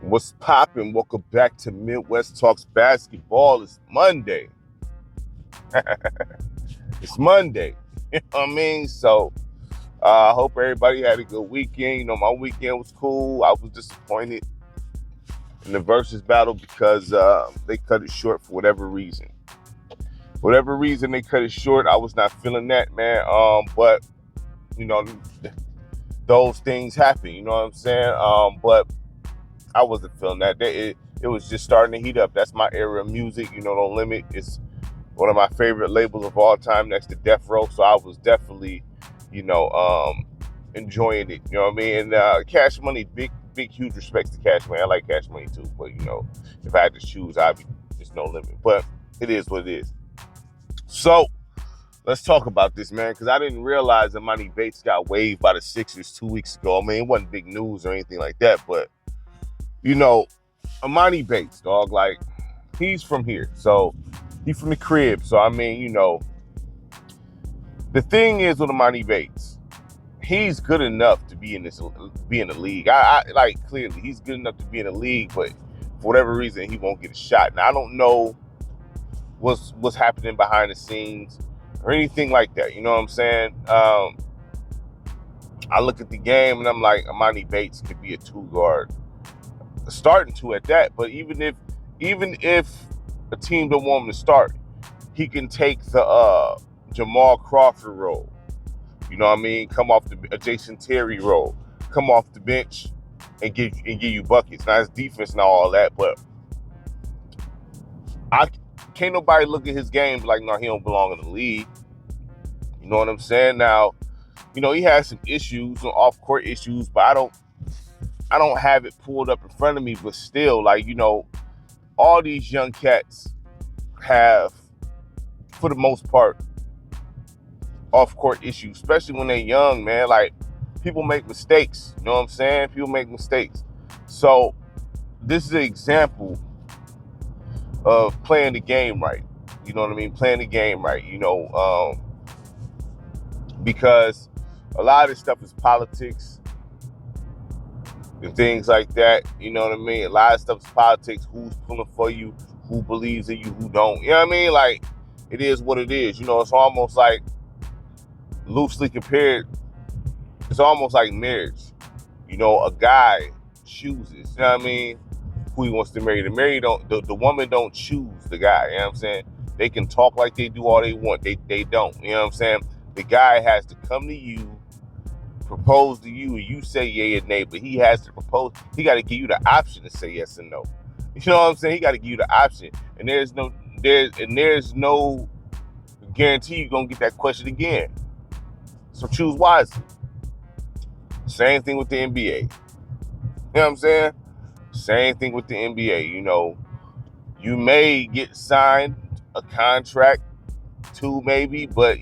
What's poppin'? Welcome back to Midwest Talks Basketball. It's Monday. It's Monday. You know what I mean? So I hope everybody had a good weekend. You know, my weekend was cool. I was disappointed in the versus battle because they cut it short for whatever reason. Whatever reason they cut it short, I was not feeling that, man. But you know, those things happen. You know what I'm saying? But I wasn't feeling that. It was just starting to heat up. That's my era of music. You know, No Limit is one of my favorite labels of all time, next to Death Row. So I was definitely, enjoying it. You know what I mean? And Cash Money, big, huge respects to Cash Money. I like Cash Money too, but if I had to choose, I'd be just No Limit. But it is what it is. So let's talk about this, man, because I didn't realize Emoni Bates got waived by the Sixers 2 weeks ago. I mean, it wasn't big news or anything like that, but Emoni Bates, dog, like, he's from here. So he's from the crib. So, I mean, the thing is with Emoni Bates, he's good enough to be in the league. I like, clearly, he's good enough to be in the league, but for whatever reason, he won't get a shot. Now, I don't know what's happening behind the scenes or anything like that. You know what I'm saying? I look at the game and I'm like, Emoni Bates could be a two guard. Starting to at that, but even if a team don't want him to start, he can take the Jamal Crawford role. You know what I mean? Come off the Jason Terry role, come off the bench and give you buckets. Now it's defense and all that, but I can't nobody look at his game like, no, he don't belong in the league. You know what I'm saying? Now, he has some issues, some off court issues, but I don't have it pulled up in front of me, but still, like, all these young cats have, for the most part, off-court issues, especially when they're young, man. Like, people make mistakes, you know what I'm saying? People make mistakes. So, this is an example of playing the game right. You know what I mean? Playing the game right, because a lot of this stuff is politics and things like that. You know what I mean? A lot of stuff is politics. Who's pulling for you? Who believes in you? Who don't? You know what I mean? Like, it is what it is. It's almost like, loosely compared, it's almost like marriage. A guy chooses, you know what I mean, who he wants to marry. The woman don't choose the guy, you know what I'm saying? They can talk like they do all they want. They don't, you know what I'm saying? The guy has to come to you, propose to you, and you say yay or nay, but he has to propose. He got to give you the option to say yes and no. You know what I'm saying? He got to give you the option. And there's no guarantee you're going to get that question again. So choose wisely. Same thing with the NBA. You know what I'm saying? Same thing with the NBA. You may get signed a contract, 2 maybe, but,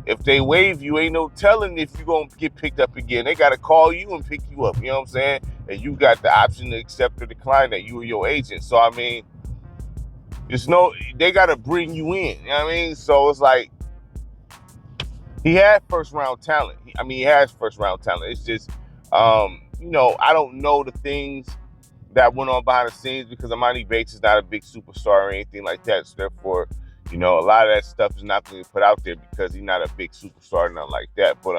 if they waive you, ain't no telling if you're going to get picked up again. They got to call you and pick you up, you know what I'm saying? And you got the option to accept or decline that. You or your agent. So, I mean, they got to bring you in, you know what I mean? So, it's like, he had first-round talent. He has first-round talent. It's just, I don't know the things that went on behind the scenes because Emoni Bates is not a big superstar or anything like that. So, therefore, a lot of that stuff is not going to be put out there because he's not a big superstar, nothing like that. But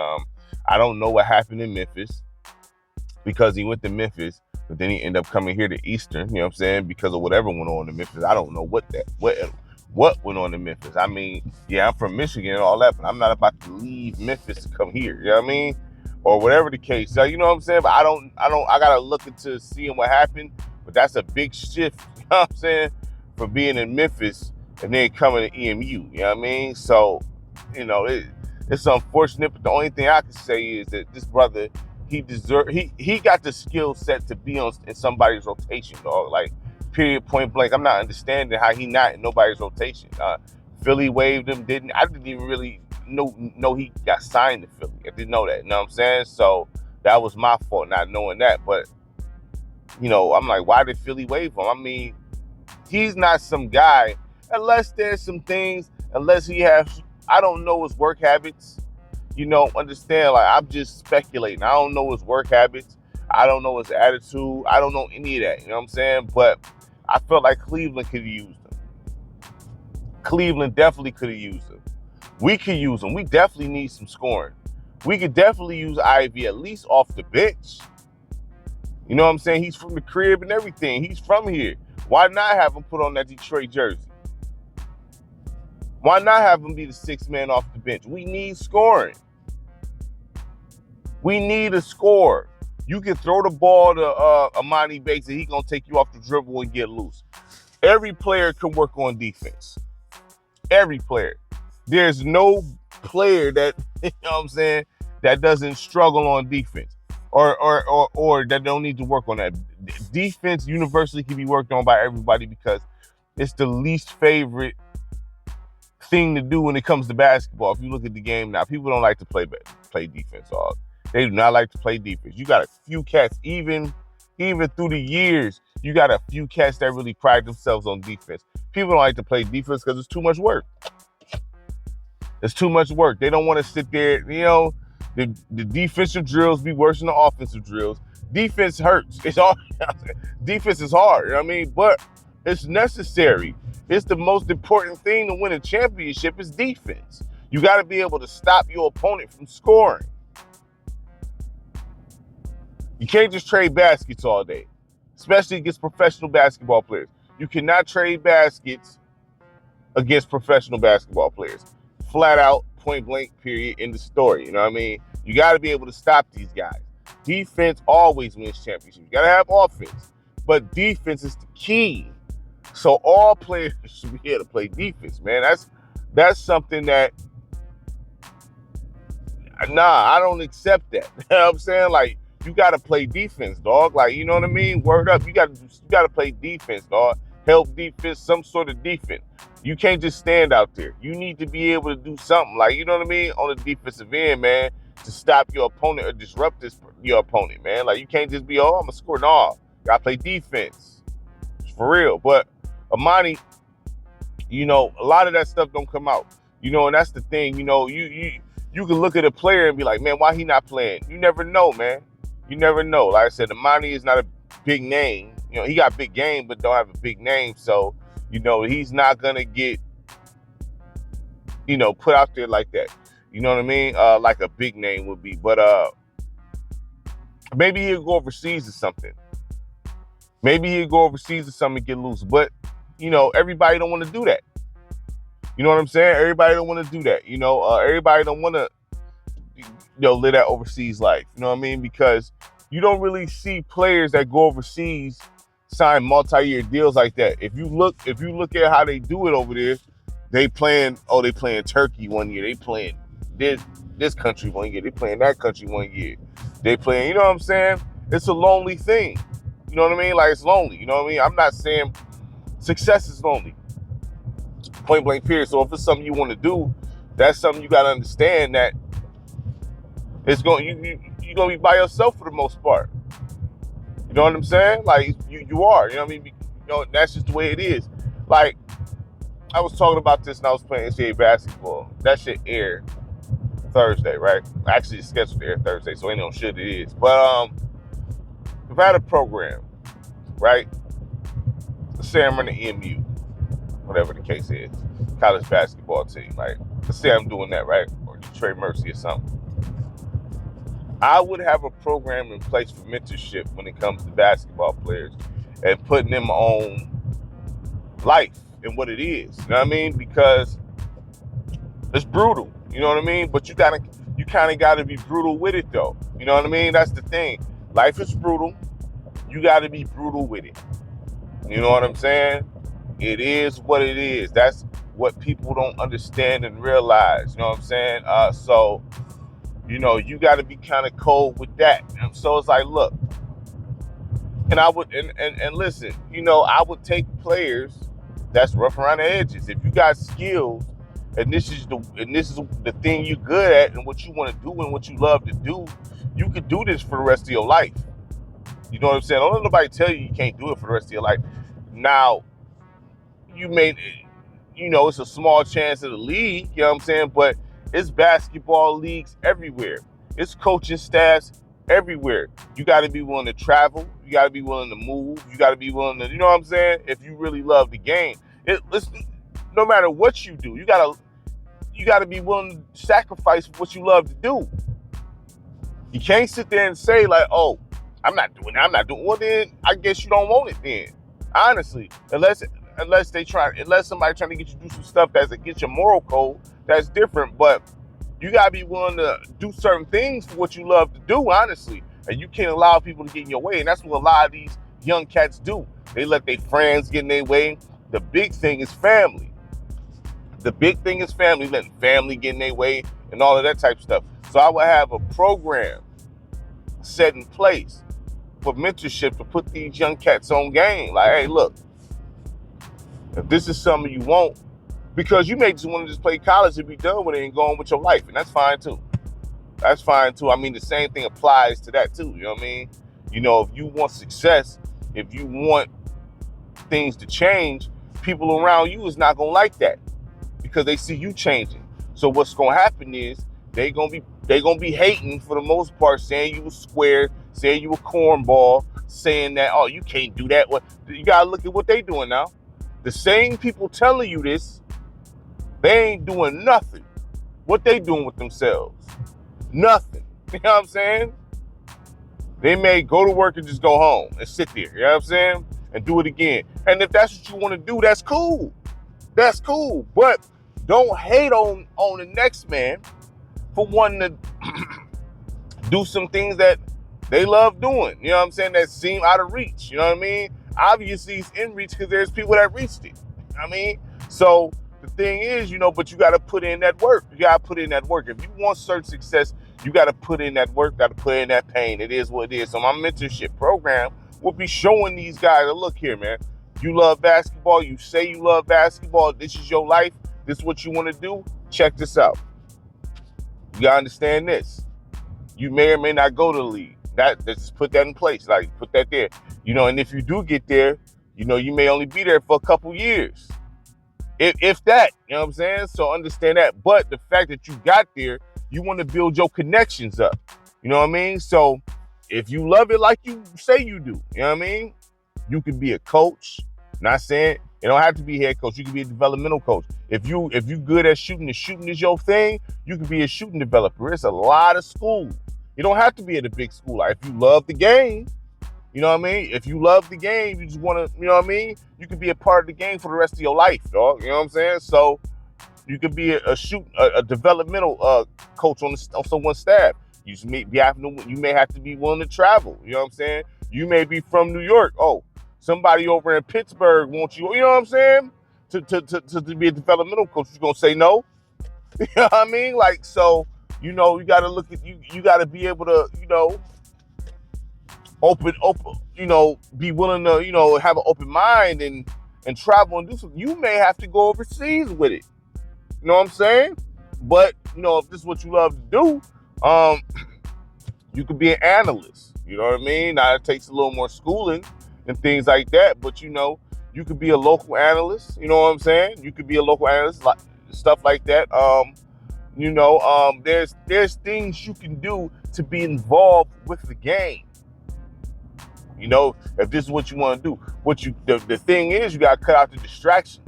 I don't know what happened in Memphis because he went to Memphis, but then he ended up coming here to Eastern, you know what I'm saying, because of whatever went on in Memphis. I don't know what went on in Memphis. I mean, yeah, I'm from Michigan and all that, but I'm not about to leave Memphis to come here. You know what I mean? Or whatever the case. So, you know what I'm saying? But I gotta look into seeing what happened. But that's a big shift, you know what I'm saying? From being in Memphis and then coming to EMU. You know what I mean? So, it's unfortunate, but the only thing I can say is that this brother, he got the skill set to be in somebody's rotation, dog. Like, period, point blank. I'm not understanding how he not in nobody's rotation. Philly waived him. I didn't even really know he got signed to Philly. I didn't know that. You know what I'm saying? So that was my fault not knowing that. But, I'm like, why did Philly waive him? I mean, he's not some guy, unless there's some things, unless he has, I don't know his work habits. Understand, like, I'm just speculating. I don't know his work habits. I don't know his attitude. I don't know any of that. You know what I'm saying? But I felt like Cleveland could have used him. Cleveland definitely could have used him. We could use him. We definitely need some scoring. We could definitely use Ivy at least off the bench. You know what I'm saying? He's from the crib and everything. He's from here. Why not have him put on that Detroit jersey? Why not have him be the sixth man off the bench? We need scoring. We need a score. You can throw the ball to Emoni Bates and he's going to take you off the dribble and get loose. Every player can work on defense. Every player. There's no player that, you know what I'm saying, that doesn't struggle on defense or that don't need to work on that. Defense universally can be worked on by everybody because it's the least favorite thing to do when it comes to basketball. If you look at the game now, people don't like to play defense. They do not like to play defense. You got a few cats, even through the years, you got a few cats that really pride themselves on defense. People don't like to play defense because it's too much work. It's too much work. They don't want to sit there, you know, the defensive drills be worse than the offensive drills. Defense hurts. It's all defense is hard, you know what I mean? But it's necessary. It's the most important thing to win a championship is defense. You got to be able to stop your opponent from scoring. You can't just trade baskets all day, especially against professional basketball players. You cannot trade baskets against professional basketball players. Flat out, point blank, period, end of story. You know what I mean? You got to be able to stop these guys. Defense always wins championships. You got to have offense, but defense is the key. So all players should be able to play defense, man. That's something that, I don't accept that. You know what I'm saying? Like, you got to play defense, dog. Like, you know what I mean? Word up. You got to play defense, dog. Help defense, some sort of defense. You can't just stand out there. You need to be able to do something, like, you know what I mean, on the defensive end, man, to stop your opponent or disrupt your opponent, man. Like, you can't just be, I'm going to score. No, you got to play defense. It's for real. But Emoni, you know, a lot of that stuff don't come out. You know, and that's the thing. You know, you can look at a player and be like, man, why he not playing? You never know, man. You never know. Like I said, Emoni is not a big name. You know, he got big game, but don't have a big name. So, you know, he's not going to get, you know, put out there like that. You know what I mean? Like a big name would be. But maybe he'll go overseas or something. Maybe he'll go overseas or something and get loose. But, you know, everybody don't want to do that. You know what I'm saying? Everybody don't want to do that. You know, everybody don't want to, you know, live that overseas life. You know what I mean? Because you don't really see players that go overseas sign multi-year deals like that. If you look at how they do it over there, they playing Turkey one year, they playing this country one year, they playing that country one year. They playing, you know what I'm saying? It's a lonely thing. You know what I mean? Like, it's lonely. You know what I mean? I'm not saying success is lonely. Point blank period. So if it's something you want to do, that's something you got to understand that it's you're going to be by yourself for the most part. You know what I'm saying? Like, you are. You know what I mean? You know, that's just the way it is. Like, I was talking about this and I was playing NCAA basketball. That shit aired Thursday, right? Actually, it's scheduled to air Thursday, so ain't no shit it is. But I've had a program, right? Let's say I'm running EMU, whatever the case is, college basketball team, right? Let's say I'm doing that, right? Or Detroit Mercy or something. I would have a program in place for mentorship when it comes to basketball players and putting them on life and what it is. You know what I mean? Because it's brutal. You know what I mean? But you kind of got to be brutal with it, though. You know what I mean? That's the thing. Life is brutal. You got to be brutal with it. You know what I'm saying? It is what it is. That's what people don't understand and realize. You know what I'm saying? So, you know, you got to be kind of cold with that. And so it's like, look, and I would, and listen, you know, I would take players that's rough around the edges. If you got skills and this is the thing you're good at and what you want to do and what you love to do, you could do this for the rest of your life. You know what I'm saying? Don't let nobody tell you can't do it for the rest of your life. Now, you may, you know, it's a small chance of the league, you know what I'm saying? But it's basketball leagues everywhere. It's coaching staffs everywhere. You got to be willing to travel. You got to be willing to move. You got to be willing to, you know what I'm saying? If you really love the game, no matter what you do, you gotta be willing to sacrifice what you love to do. You can't sit there and say like, oh, I'm not doing that. I'm not doing. Well, then I guess you don't want it then. Honestly, unless somebody trying to get you to do some stuff that's against your moral code, that's different. But you gotta be willing to do certain things for what you love to do, honestly. And you can't allow people to get in your way. And that's what a lot of these young cats do. They let their friends get in their way. The big thing is family. The big thing is family, letting family get in their way and all of that type of stuff. So I would have a program set in place for mentorship to put these young cats on game. Like, hey, look, if this is something you want, because you may just want to just play college and be done with it and go on with your life, and that's fine too. That's fine too. I mean, the same thing applies to that too. You know what I mean? You know, if you want success, if you want things to change, people around you is not gonna like that because they see you changing. So what's gonna happen is they gonna be hating for the most part, saying you was square, saying you a cornball, saying that, oh, you can't do that. Well, you gotta look at what they doing now. The same people telling you this, they ain't doing nothing. What they doing with themselves? Nothing. You know what I'm saying? They may go to work and just go home and sit there, you know what I'm saying? And do it again. And if that's what you want to do, that's cool. That's cool. But don't hate on the next man for wanting to do some things that they love doing. You know what I'm saying? That seem out of reach. You know what I mean? Obviously, it's in reach because there's people that reached it. You know what I mean? So the thing is, you know, but you got to put in that work. You got to put in that work. If you want certain success, you got to put in that work, got to put in that pain. It is what it is. So my mentorship program will be showing these guys, look here, man, you love basketball. You say you love basketball. This is your life. This is what you want to do. Check this out. You got to understand this. You may or may not go to the league. Just put that in place. Like, put that there. You know, and if you do get there, you know, you may only be there for a couple years. If that, you know what I'm saying? So understand that. But the fact that you got there, you want to build your connections up. You know what I mean? So if you love it like you say you do, you know what I mean? You can be a coach. Not saying it don't have to be head coach. You can be a developmental coach. If you good at shooting and shooting is your thing, you can be a shooting developer. It's a lot of schools. You don't have to be at a big school. Like, if you love the game, you know what I mean? If you love the game, you just want to, you know what I mean? You can be a part of the game for the rest of your life, dog. You know what I'm saying? So you could be a developmental coach on someone's staff. You may have to be willing to travel. You know what I'm saying? You may be from New York. Oh, somebody over in Pittsburgh wants you. You know what I'm saying? To be a developmental coach, you're gonna say no. You know what I mean? Like, so, you know, you got to look at you. You got to be able to, you know, open, you know, be willing to, you know, have an open mind and travel and do something. You may have to go overseas with it. You know what I'm saying? But, you know, if this is what you love to do, you could be an analyst. You know what I mean? Now, it takes a little more schooling and things like that. But, you know, you could be a local analyst. You know what I'm saying? You could be a local analyst, like stuff like that. You know, there's things you can do to be involved with the game. You know, if this is what you want to do, the thing is, you got to cut out the distractions.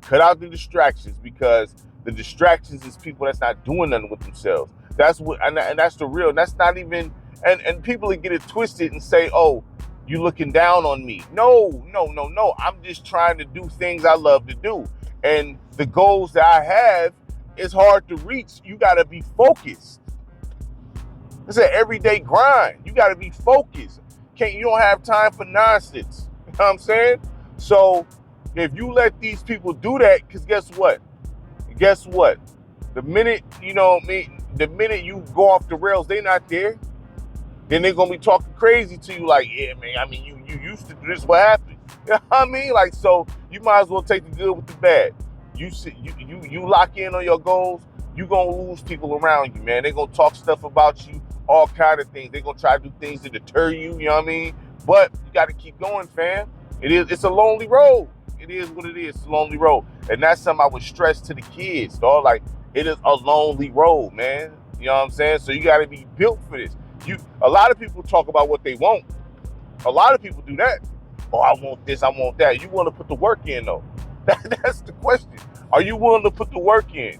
Cut out the distractions, because the distractions is people that's not doing nothing with themselves. That's what, and that's the real. That's not even, and people that get it twisted and say, oh, you looking down on me. No. I'm just trying to do things I love to do. And the goals that I have is hard to reach. You got to be focused. It's an everyday grind. You got to be focused. You don't have time for nonsense. You know what I'm saying? So if you let these people do that, because guess what? The minute, you know what I mean, the minute you go off the rails, they not there. Then they're going to be talking crazy to you like, yeah, man, I mean, you used to do this, what happened? You know what I mean? Like, so you might as well take the good with the bad. You lock in on your goals, you're going to lose people around you, man. They're going to talk stuff about you, all kind of things. They're going to try to do things to deter you, you know what I mean? But you got to keep going, fam. It's a lonely road. It is what it is. It's a lonely road. And that's something I would stress to the kids, dog. Like, it is a lonely road, man. You know what I'm saying? So you got to be built for this. A lot of people talk about what they want. A lot of people do that. Oh, I want this, I want that. You want to put the work in though. That's the question. Are you willing to put the work in? You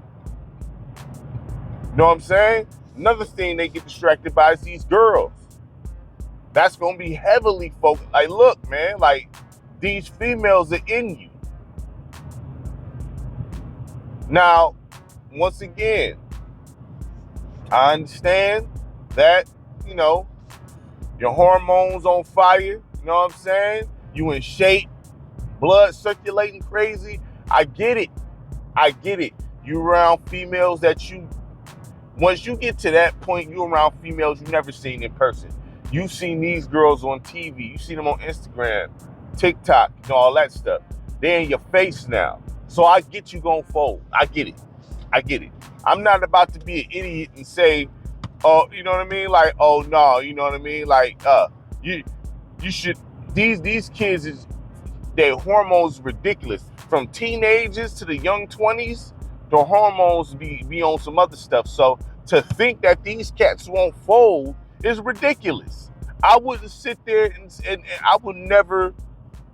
know what I'm saying? Another thing they get distracted by is these girls. That's going to be heavily focused. Like, look, man, like, these females are in you. Now, once again, I understand that, you know, your hormones on fire. You know what I'm saying? You in shape, blood circulating crazy. I get it. I get it. You around females that once you get to that point, you around females you never seen in person. You've seen these girls on TV. You see them on Instagram, TikTok, you know, all that stuff. They're in your face now. So I get you going fold. I get it. I get it. I'm not about to be an idiot and say, oh, you know what I mean? Like, oh no, you know what I mean? Like, you should, these kids is, their hormones ridiculous. From teenagers to the young 20s, the hormones be on some other stuff. So to think that these cats won't fold is ridiculous. I wouldn't sit there and I would never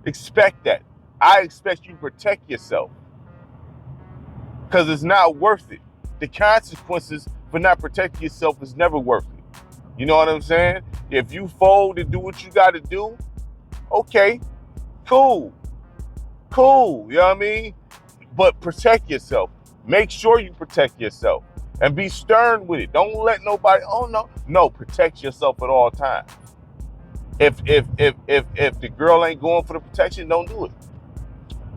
expect that. I expect you to protect yourself because it's not worth it. The consequences for not protecting yourself is never worth it. You know what I'm saying? If you fold and do what you got to do, okay, cool. You know what I mean? But protect yourself. Make sure you protect yourself and be stern with it. Don't let nobody, no, protect yourself at all times. If the girl ain't going for the protection, don't do it.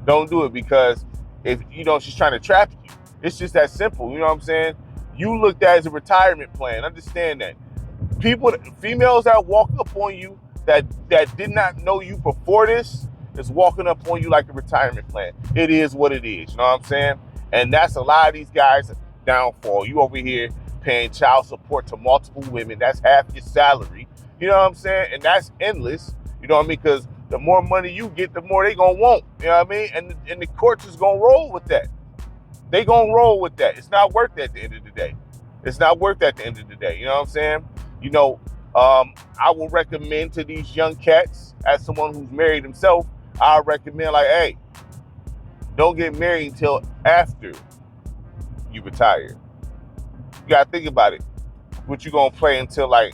Don't do it because if she's trying to trap you. It's just that simple. You know what I'm saying? You looked at it as a retirement plan. Understand that. Females that walk up on you that did not know you before this is walking up on you like a retirement plan. It is what it is. You know what I'm saying? And that's a lot of these guys' downfall. You over here paying child support to multiple women. That's half your salary. You know what I'm saying? And that's endless. You know what I mean? Because the more money you get, the more they gonna want. You know what I mean? And the courts is gonna roll with that. They gonna roll with that. It's not worth it at the end of the day. It's not worth it at the end of the day. You know what I'm saying? I will recommend to these young cats, as someone who's married himself, I recommend like, hey, don't get married until after you retire. You gotta think about it. What you gonna play until like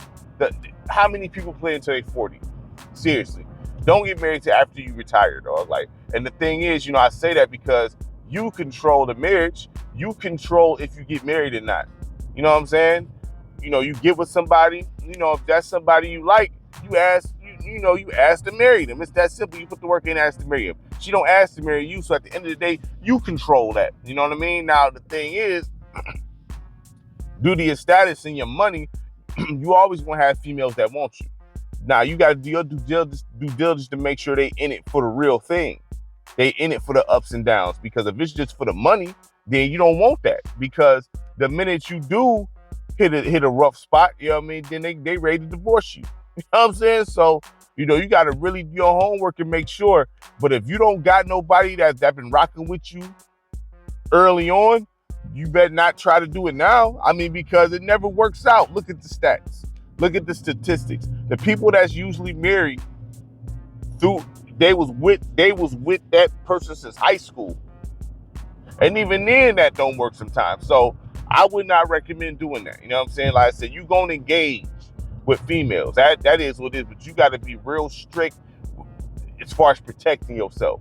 how many people play until they're 40? Seriously. Don't get married till after you retire, dog. Like, and the thing is, I say that because you control the marriage. You control if you get married or not. You know what I'm saying? You get with somebody, if that's somebody you like, you ask to marry them. It's that simple. You put the work in, ask to marry them. She don't ask to marry you, so at the end of the day, you control that. You know what I mean? Now, the thing is, due to your status and your money, you always gonna have females that want you. Now, you gotta do your due diligence to make sure they in it for the real thing. They in it for the ups and downs, because if it's just for the money, then you don't want that, because the minute you do hit a rough spot, you know what I mean, then they ready to divorce you. You know what I'm saying? So, you got to really do your homework and make sure. But if you don't got nobody that been rocking with you early on, you better not try to do it now. I mean, because it never works out. Look at the stats. Look at the statistics. The people that's usually married they was with that person since high school. And even then, that don't work sometimes. So I would not recommend doing that. You know what I'm saying? Like I said, you gonna engage with females. That is what it is. But you got to be real strict as far as protecting yourself.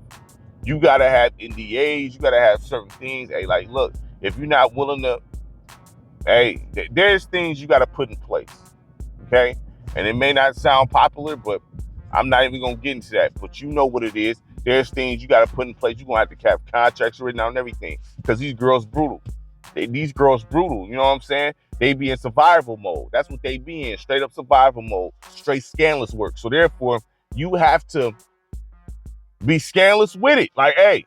You got to have NDAs. You got to have certain things. Hey, like, look, if you're not willing to, hey, there's things you got to put in place. Okay? And it may not sound popular, but I'm not even going to get into that. But you know what it is. There's things you got to put in place. You're going to have to have contracts written out and everything, because these girls brutal. These girls brutal. You know what I'm saying? They be in survival mode. That's what they be in. Straight up survival mode. Straight scandalous work. So therefore, you have to be scandalous with it. Like, hey,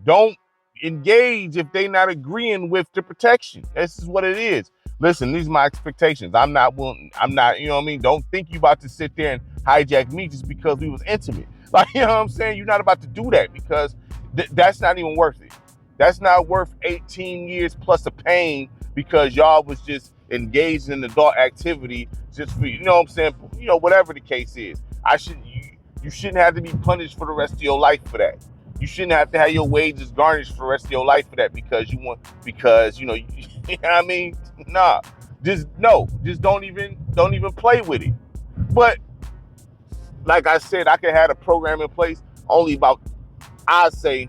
don't engage if they not agreeing with the protection. This is what it is. Listen, these are my expectations. I'm not, you know what I mean? Don't think you about to sit there and hijack me just because we was intimate. Like, you know what I'm saying? You're not about to do that, because that's not even worth it. That's not worth 18 years plus of pain, because y'all was just engaged in adult activity just for, you know what I'm saying, you know, whatever the case is. You shouldn't have to be punished for the rest of your life for that. You shouldn't have to have your wages garnished for the rest of your life for that because you know, you know what I mean? Nah. Just don't even play with it. But like I said, I could have a program in place. Only about, I'd say,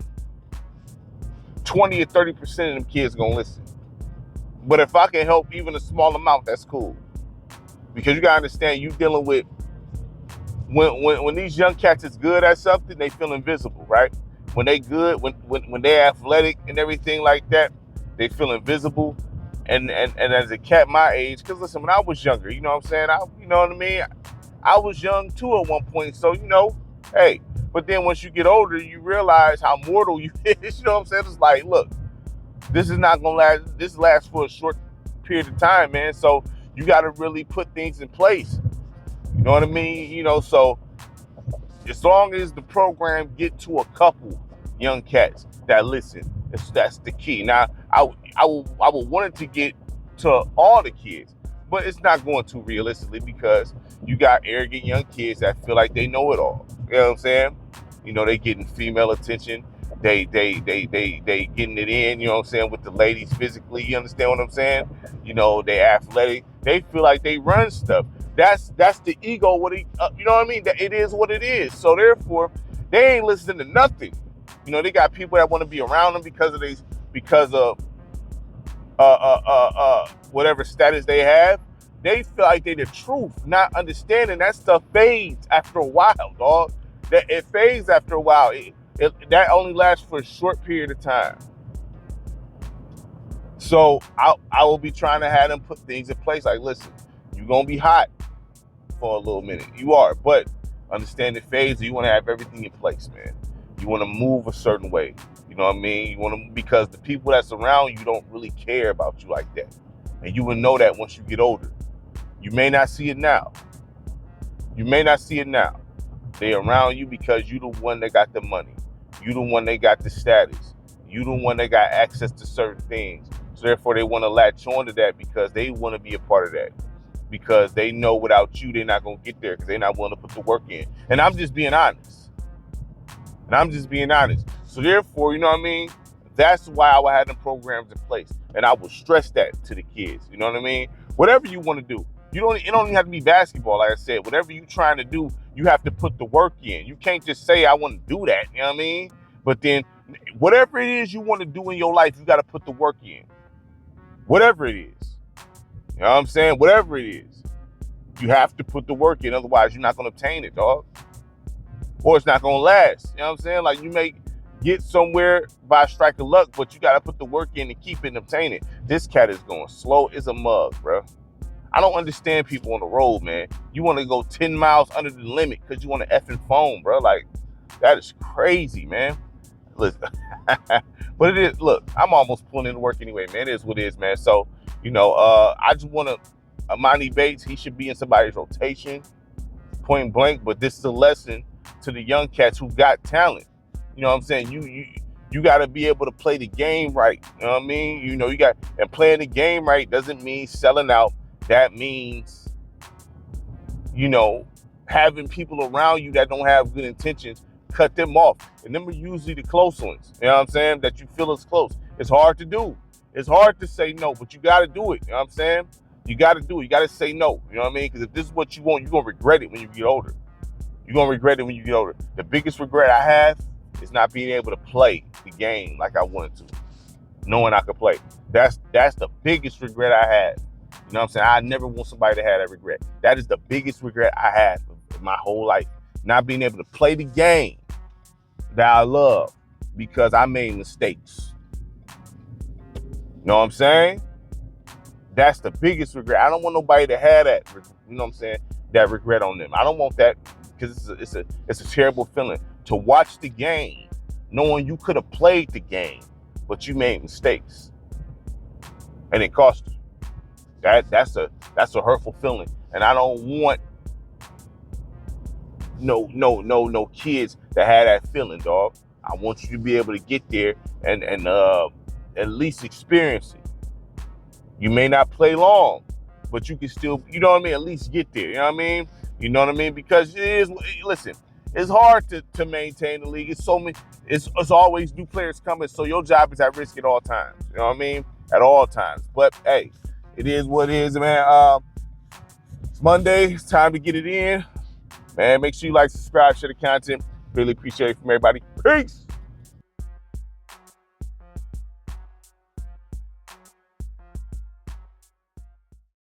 20 or 30% of them kids gonna listen. But if I can help even a small amount, that's cool. Because you gotta understand, you dealing with, when these young cats is good at something, they feel invisible, right? When they good, when they're athletic and everything like that, they feel invisible. And as a cat my age, because listen, when I was younger, you know what I'm saying? You know what I mean? I was young too at one point, so you know, hey. But then once you get older, you realize how mortal you is. You know what I'm saying? It's like, look, this is not gonna last. This lasts for a short period of time, man. So you got to really put things in place. You know what I mean? You know, so as long as the program get to a couple young cats that listen, that's the key. Now, I would want it to get to all the kids, but it's not going to realistically because you got arrogant young kids that feel like they know it all. You know what I'm saying? You know, they getting female attention. They getting it in, you know what I'm saying, with the ladies physically. You understand what I'm saying? You know, they athletic. They feel like they run stuff. That's the ego. You know what I mean? That it is what it is. So therefore, they ain't listening to nothing. You know, they got people that want to be around them because of whatever status they have. They feel like they the truth, not understanding that stuff fades after a while, dog. That it fades after a while. That only lasts for a short period of time. So I will be trying to have them put things in place. Like, listen, you're gonna be hot for a little minute. You are, but understand the phase. You want to have everything in place, man. You want to move a certain way. You know what I mean? You want to, because the people that's around you don't really care about you like that, and you will know that once you get older. You may not see it now. They around you because you the one that got the money. You the one that got the status. You the one that got access to certain things. So therefore they want to latch on to that because they want to be a part of that. Because they know without you, they're not going to get there because they're not willing to put the work in. And I'm just being honest. So therefore, you know what I mean? That's why I would have them programs in place. And I would stress that to the kids. You know what I mean? Whatever you want to do. It don't even have to be basketball, like I said. Whatever you're trying to do, you have to put the work in. You can't just say, I want to do that. You know what I mean? But then, whatever it is you want to do in your life, you got to put the work in. Whatever it is. You know what I'm saying? Whatever it is. You have to put the work in. Otherwise, you're not going to obtain it, dog. Or it's not going to last. You know what I'm saying? Like, you may get somewhere by a strike of luck, but you got to put the work in to keep it and obtain it. This cat is going slow as a mug, bro. I don't understand people on the road, man. You want to go 10 miles under the limit because you want to effing phone, bro. Like, that is crazy, man. Listen, but it is, look, I'm almost pulling into work anyway, man. It is what it is, man. So, you know, I just want to, Emoni Bates, he should be in somebody's rotation, point blank. But this is a lesson to the young cats who got talent. You know what I'm saying? You got to be able to play the game right. You know what I mean? You know, and playing the game right doesn't mean selling out. That means, you know, having people around you that don't have good intentions, cut them off. And them are usually the close ones, you know what I'm saying, that you feel is close. It's hard to do. It's hard to say no, but you got to do it, you know what I'm saying? You got to do it. You got to say no, you know what I mean? Because if this is what you want, you're going to regret it when you get older. The biggest regret I have is not being able to play the game like I wanted to, knowing I could play. That's the biggest regret I have. You know what I'm saying? I never want somebody to have that regret. That is the biggest regret I have in my whole life. Not being able to play the game that I love because I made mistakes. You know what I'm saying? That's the biggest regret. I don't want nobody to have that, you know what I'm saying, that regret on them. I don't want that because it's a terrible feeling to watch the game knowing you could have played the game, but you made mistakes and it cost you. That's a hurtful feeling, and I don't want no kids that have that feeling, dog. I want you to be able to get there and at least experience it. You may not play long, but you can still, you know what I mean, at least get there. You know what I mean? You know what I mean? Because it is, listen, it's hard to maintain the league. It's so many, it's always new players coming, so your job is at risk at all times. You know what I mean? At all times. But hey, it is what it is, man. It's Monday. It's time to get it in. Man, make sure you like, subscribe, share the content. Really appreciate it from everybody. Peace.